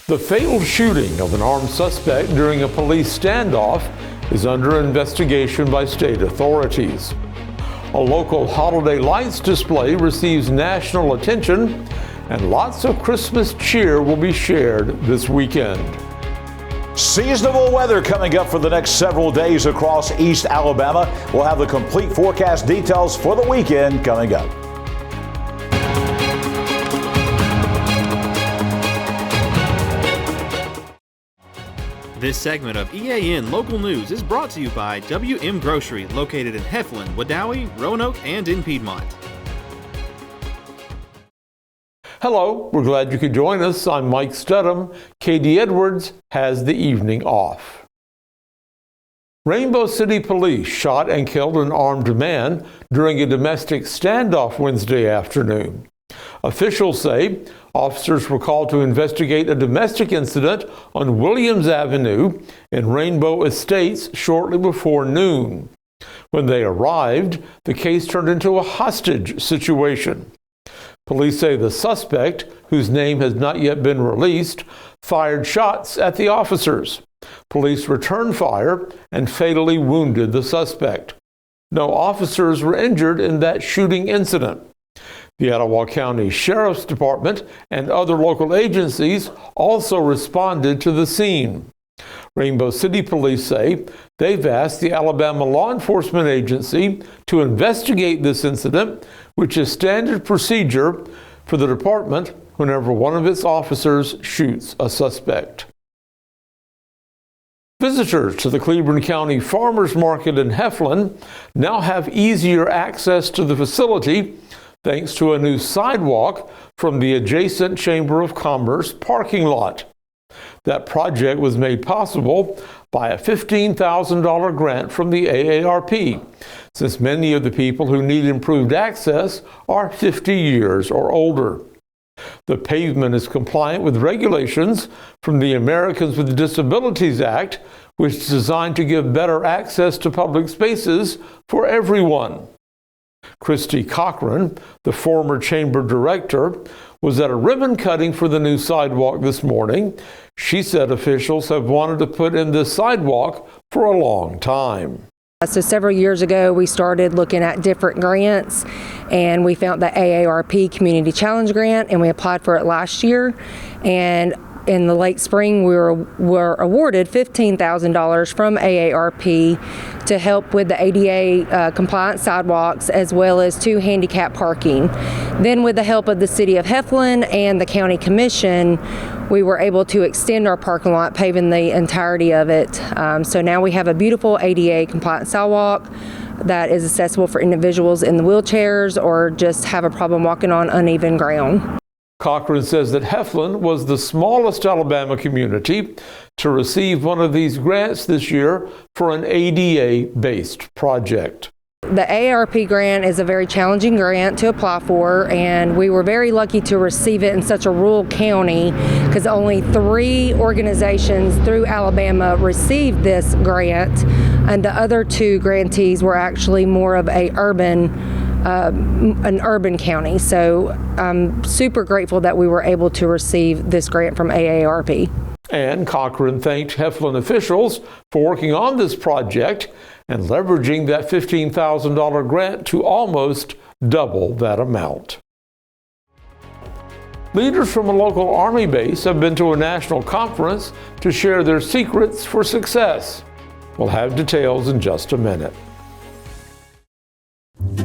The fatal shooting of an armed suspect during a police standoff is under investigation by state authorities. A local holiday lights display receives national attention, and lots of Christmas cheer will be shared this weekend. Seasonable weather coming up for the next several days across East Alabama. We'll have the complete forecast details for the weekend coming up. This segment of EAN Local News is brought to you by WM Grocery, located in Heflin, Wadowee, Roanoke, and in Piedmont. Hello, we're glad you could join us. I'm Mike Studham. Katie Edwards has the evening off. Rainbow City Police shot and killed an armed man during a domestic standoff Wednesday afternoon. Officials say officers were called to investigate a domestic incident on Williams Avenue in Rainbow Estates shortly before noon. When they arrived, the case turned into a hostage situation. Police say the suspect, whose name has not yet been released, fired shots at the officers. Police returned fire and fatally wounded the suspect. No officers were injured in that shooting incident. The Etowah County Sheriff's Department and other local agencies also responded to the scene. Rainbow City Police say they've asked the Alabama Law Enforcement Agency to investigate this incident, which is standard procedure for the department whenever one of its officers shoots a suspect. Visitors to the Cleveland County Farmers Market in Heflin now have easier access to the facility thanks to a new sidewalk from the adjacent Chamber of Commerce parking lot. That project was made possible by a $15,000 grant from the AARP, since many of the people who need improved access are 50 years or older. The pavement is compliant with regulations from the Americans with Disabilities Act, which is designed to give better access to public spaces for everyone. Christy Cochran, the former chamber director, was at a ribbon cutting for the new sidewalk this morning. She said officials have wanted to put in this sidewalk for a long time. So several years ago, we started looking at different grants, and we found the AARP Community Challenge Grant, and we applied for it last year. And in the late spring, we were awarded $15,000 from AARP to help with the ADA compliant sidewalks as well as 2 handicap parking. Then with the help of the City of Heflin and the County Commission, we were able to extend our parking lot, paving the entirety of it. So now we have a beautiful ADA compliant sidewalk that is accessible for individuals in the wheelchairs or just have a problem walking on uneven ground. Cochran says that Heflin was the smallest Alabama community to receive one of these grants this year for an ADA-based project. The AARP grant is a very challenging grant to apply for, and we were very lucky to receive it in such a rural county because only 3 organizations through Alabama received this grant, and the other 2 grantees were actually more of an urban county. So I'm super grateful that we were able to receive this grant from AARP. And Cochran thanked Heflin officials for working on this project and leveraging that $15,000 grant to almost double that amount. Leaders from a local Army base have been to a national conference to share their secrets for success. We'll have details in just a minute.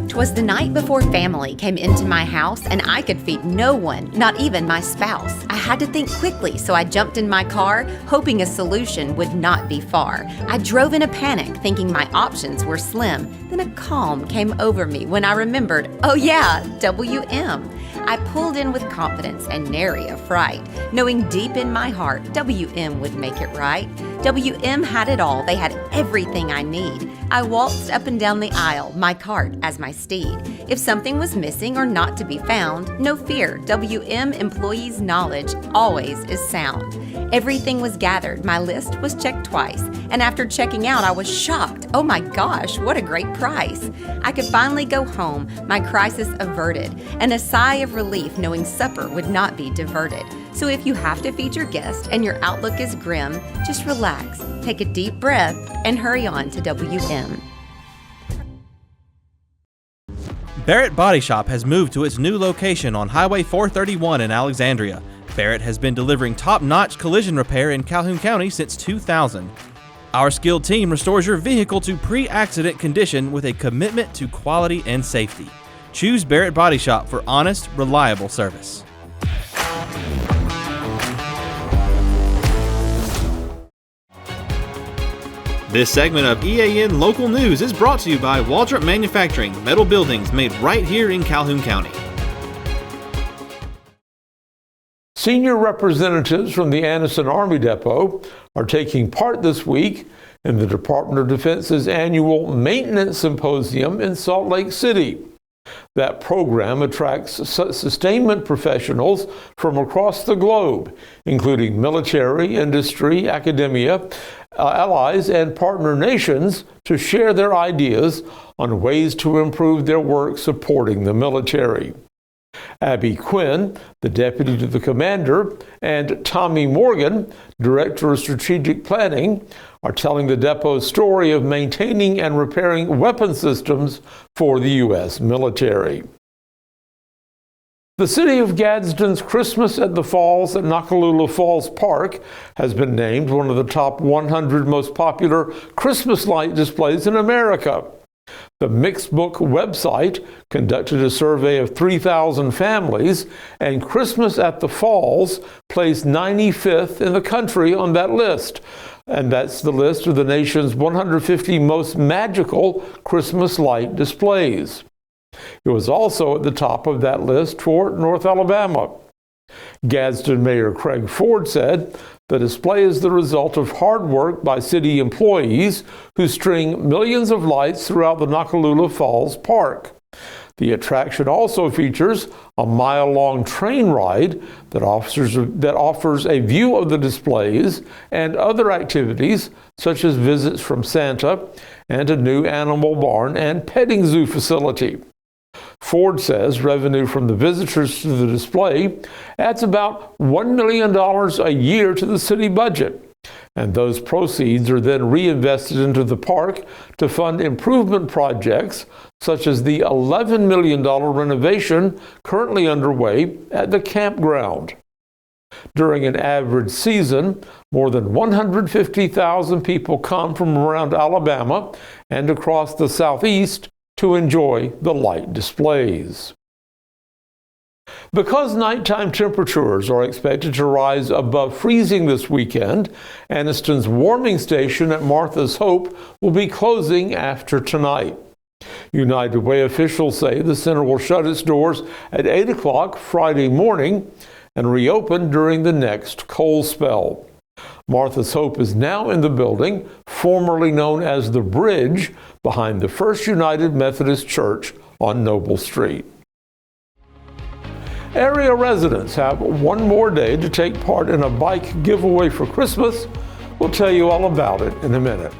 'Twas the night before family came into my house, and I could feed no one, not even my spouse. I had to think quickly, so I jumped in my car, hoping a solution would not be far. I drove in a panic, thinking my options were slim. Then a calm came over me when I remembered, oh yeah, WM. I pulled in with confidence and nary a fright, knowing deep in my heart WM would make it right. WM had it all, they had everything I need. I waltzed up and down the aisle, my cart as my steed. If something was missing or not to be found, no fear, WM employees' knowledge always is sound. Everything was gathered, my list was checked twice, and after checking out I was shocked. Oh my gosh, what a great price. I could finally go home, my crisis averted, and a sigh of relief knowing supper would not be diverted. So if you have to feed your guest and your outlook is grim, just relax, take a deep breath, and hurry on to WM. Barrett Body Shop has moved to its new location on Highway 431 in Alexandria. Barrett has been delivering top-notch collision repair in Calhoun County since 2000. Our skilled team restores your vehicle to pre-accident condition with a commitment to quality and safety. Choose Barrett Body Shop for honest, reliable service. This segment of EAN Local News is brought to you by Waldrop Manufacturing, metal buildings made right here in Calhoun County. Senior representatives from the Anniston Army Depot are taking part this week in the Department of Defense's annual Maintenance Symposium in Salt Lake City. That program attracts sustainment professionals from across the globe, including military, industry, academia, allies, and partner nations, to share their ideas on ways to improve their work supporting the military. Abby Quinn, the deputy to the commander, and Tommy Morgan, director of strategic planning, are telling the depot's story of maintaining and repairing weapon systems for the U.S. military. The city of Gadsden's Christmas at the Falls at Nakalula Falls Park has been named one of the top 100 most popular Christmas light displays in America. The Mixbook website conducted a survey of 3,000 families, and Christmas at the Falls placed 95th in the country on that list. And that's the list of the nation's 150 most magical Christmas light displays. It was also at the top of that list for North Alabama. Gadsden Mayor Craig Ford said the display is the result of hard work by city employees who string millions of lights throughout the Nakalula Falls Park. The attraction also features a mile-long train ride that offers a view of the displays and other activities such as visits from Santa and a new animal barn and petting zoo facility. Ford says revenue from the visitors to the display adds about $1 million a year to the city budget, and those proceeds are then reinvested into the park to fund improvement projects such as the $11 million renovation currently underway at the campground. During an average season, more than 150,000 people come from around Alabama and across the Southeast to enjoy the light displays. Because nighttime temperatures are expected to rise above freezing this weekend, Anniston's warming station at Martha's Hope will be closing after tonight. United Way officials say the center will shut its doors at 8 o'clock Friday morning and reopen during the next cold spell. Martha's Hope is now in the building, formerly known as the Bridge, behind the First United Methodist Church on Noble Street. Area residents have one more day to take part in a bike giveaway for Christmas. We'll tell you all about it in a minute.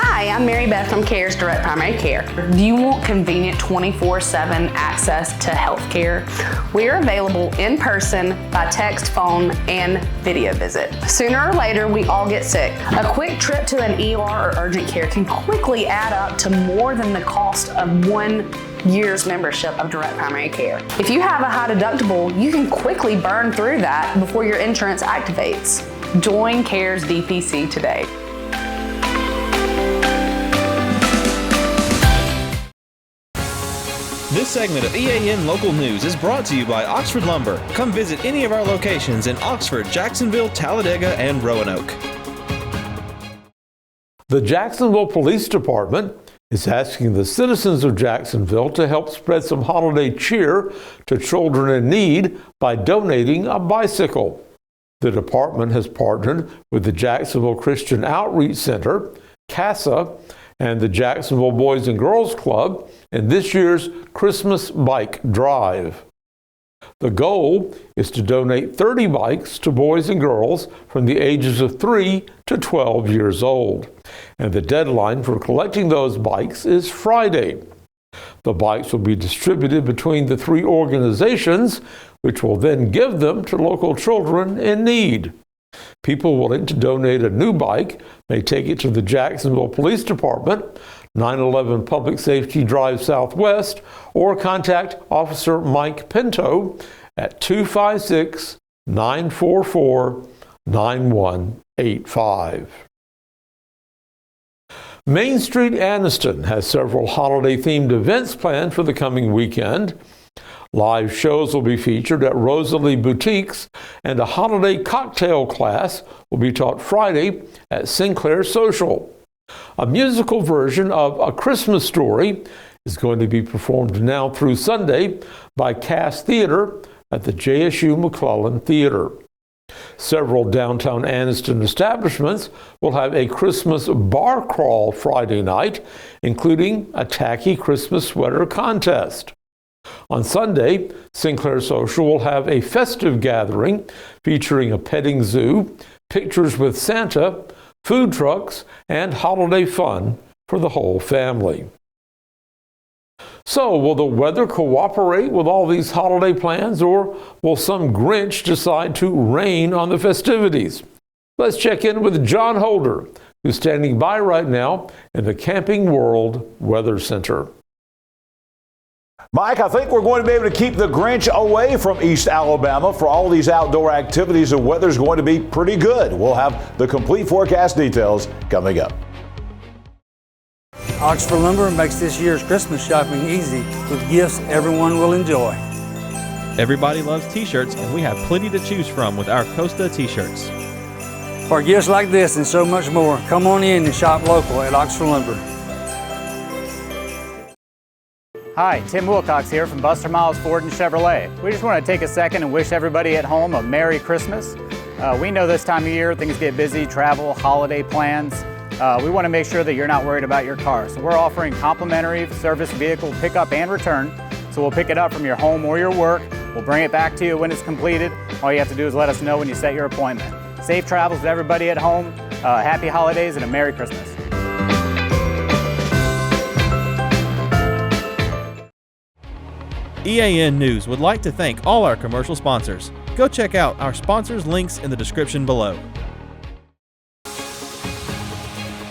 Hi, I'm Mary Beth from CARES Direct Primary Care. Do you want convenient 24/7 access to health care? We are available in person, by text, phone, and video visit. Sooner or later, we all get sick. A quick trip to an ER or urgent care can quickly add up to more than the cost of 1 year's membership of Direct Primary Care. If you have a high deductible, you can quickly burn through that before your insurance activates. Join CARES DPC today. This segment of EAN Local News is brought to you by Oxford Lumber. Come visit any of our locations in Oxford, Jacksonville, Talladega, and Roanoke. The Jacksonville Police Department is asking the citizens of Jacksonville to help spread some holiday cheer to children in need by donating a bicycle. The department has partnered with the Jacksonville Christian Outreach Center CASA, and the Jacksonville Boys and Girls Club in this year's Christmas Bike Drive. The goal is to donate 30 bikes to boys and girls from the ages of 3 to 12 years old. And the deadline for collecting those bikes is Friday. The bikes will be distributed between the 3 organizations, which will then give them to local children in need. People willing to donate a new bike may take it to the Jacksonville Police Department, 911 Public Safety Drive Southwest, or contact Officer Mike Pinto at 256-944-9185. Main Street Anniston has several holiday-themed events planned for the coming weekend. Live shows will be featured at Rosalie Boutiques, and a holiday cocktail class will be taught Friday at Sinclair Social. A musical version of A Christmas Story is going to be performed now through Sunday by Cass Theater at the JSU McClellan Theater. Several downtown Anniston establishments will have a Christmas bar crawl Friday night, including a tacky Christmas sweater contest. On Sunday, Sinclair Social will have a festive gathering featuring a petting zoo, pictures with Santa, food trucks, and holiday fun for the whole family. So, will the weather cooperate with all these holiday plans, or will some Grinch decide to rain on the festivities? Let's check in with John Holder, who's standing by right now in the Camping World Weather Center. Mike, I think we're going to be able to keep the Grinch away from East Alabama for all these outdoor activities. The weather's going to be pretty good. We'll have the complete forecast details coming up. Oxford Lumber makes this year's Christmas shopping easy with gifts everyone will enjoy. Everybody loves t-shirts, and we have plenty to choose from with our Costa t-shirts. For gifts like this and so much more, come on in and shop local at Oxford Lumber. Hi, Tim Wilcox here from Buster Miles Ford and Chevrolet. We just want to take a second and wish everybody at home a Merry Christmas. We know this time of year things get busy, travel, holiday plans. We want to make sure that you're not worried about your car. So we're offering complimentary service vehicle pickup and return. So we'll pick it up from your home or your work. We'll bring it back to you when it's completed. All you have to do is let us know when you set your appointment. Safe travels to everybody at home. Happy holidays and a Merry Christmas. EAN News would like to thank all our commercial sponsors. Go check out our sponsors' links in the description below.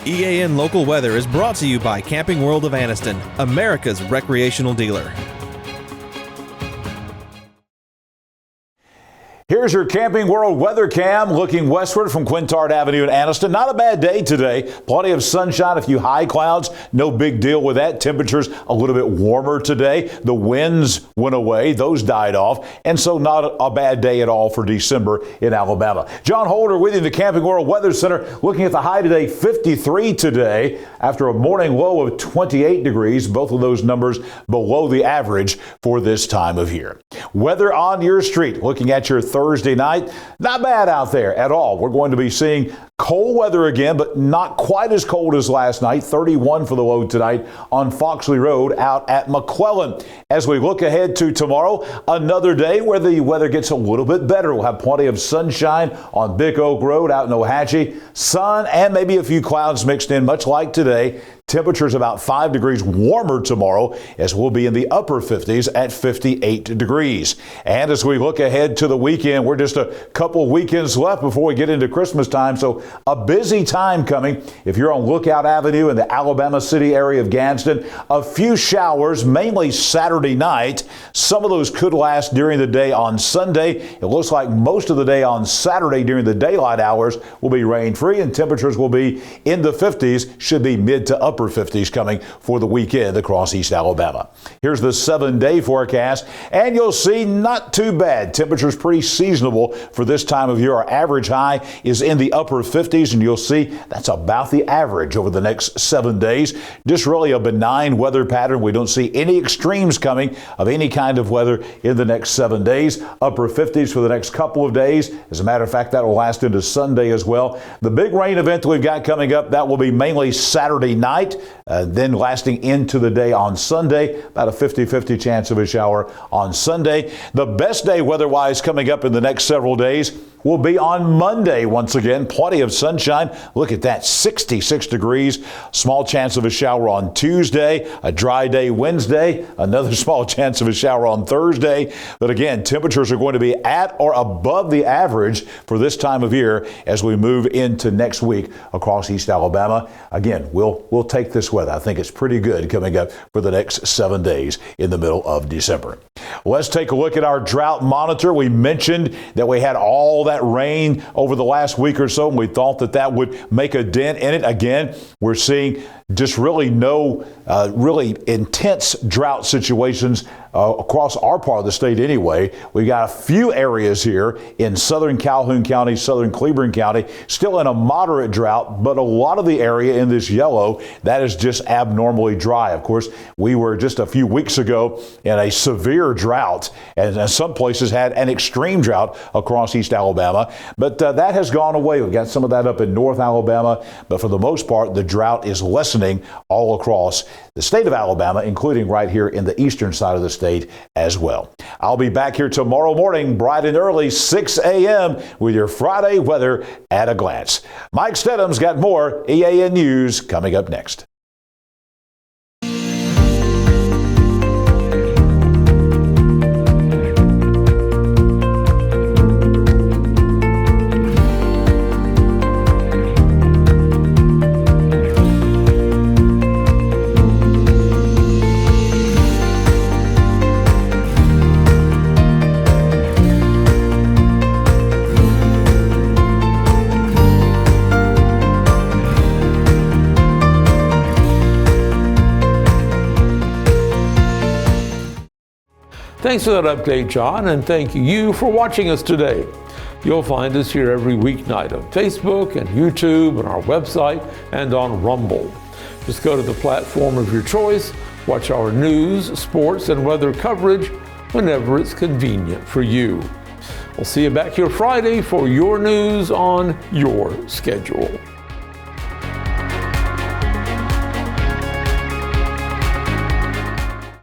EAN Local Weather is brought to you by Camping World of Anniston, America's recreational dealer. Here's your Camping World weather cam looking westward from Quintard Avenue in Anniston. Not a bad day today. Plenty of sunshine, a few high clouds. No big deal with that. Temperatures a little bit warmer today. The winds went away. Those died off. And so not a bad day at all for December in Alabama. John Holder with you in the Camping World Weather Center. Looking at the high today, 53 today after a morning low of 28 degrees. Both of those numbers below the average for this time of year. Weather on your street. Looking at your Thursday night, not bad out there at all. We're going to be seeing cold weather again, but not quite as cold as last night. 31 for the low tonight on Foxley Road out at McClellan. As we look ahead to tomorrow, another day where the weather gets a little bit better. We'll have plenty of sunshine on Big Oak Road out in Ohatchee. Sun and maybe a few clouds mixed in, much like today. Temperatures about 5 degrees warmer tomorrow, as we'll be in the upper 50s at 58 degrees. And as we look ahead to the weekend, we're just a couple weekends left before we get into Christmas time, so a busy time coming. If you're on Lookout Avenue in the Alabama City area of Gadsden, a few showers, mainly Saturday night. Some of those could last during the day on Sunday. It looks like most of the day on Saturday during the daylight hours will be rain-free, and temperatures will be in the 50s, should be mid to upper upper 50s coming for the weekend across East Alabama. Here's the 7-day forecast, and you'll see not too bad. Temperatures pretty seasonable for this time of year. Our average high is in the upper 50s, and you'll see that's about the average over the next 7 days. Just really a benign weather pattern. We don't see any extremes coming of any kind of weather in the next 7 days. Upper 50s for the next couple of days. As a matter of fact, that will last into Sunday as well. The big rain event that we've got coming up, that will be mainly Saturday night, then lasting into the day on Sunday. About a 50-50 chance of a shower on Sunday. The best day weather-wise coming up in the next several days will be on Monday once again. Plenty of sunshine. Look at that, 66 degrees. Small chance of a shower on Tuesday. A dry day Wednesday. Another small chance of a shower on Thursday. But again, temperatures are going to be at or above the average for this time of year as we move into next week across East Alabama. Again, we'll take this weather. I think it's pretty good coming up for the next 7 days in the middle of December. Let's take a look at our drought monitor. We mentioned that we had all that rain over the last week or so, and we thought that would make a dent in it. Again, we're seeing just really no really intense drought situations across our part of the state anyway. We got a few areas here in southern Calhoun County, southern Cleburne County, still in a moderate drought, but a lot of the area in this yellow, that is just abnormally dry. Of course, we were just a few weeks ago in a severe drought, and some places had an extreme drought across East Alabama, but that has gone away. We've got some of that up in North Alabama, but for the most part, the drought is lessening all across the state of Alabama, including right here in the eastern side of the state as well. I'll be back here tomorrow morning, bright and early, 6 a.m. with your Friday weather at a glance. Mike Stedham's got more EAN News coming up next. Thanks for that update, John, and thank you for watching us today. You'll find us here every weeknight on Facebook and YouTube, on our website, and on Rumble. Just go to the platform of your choice, watch our news, sports, and weather coverage whenever it's convenient for you. We'll see you back here Friday for your news on your schedule.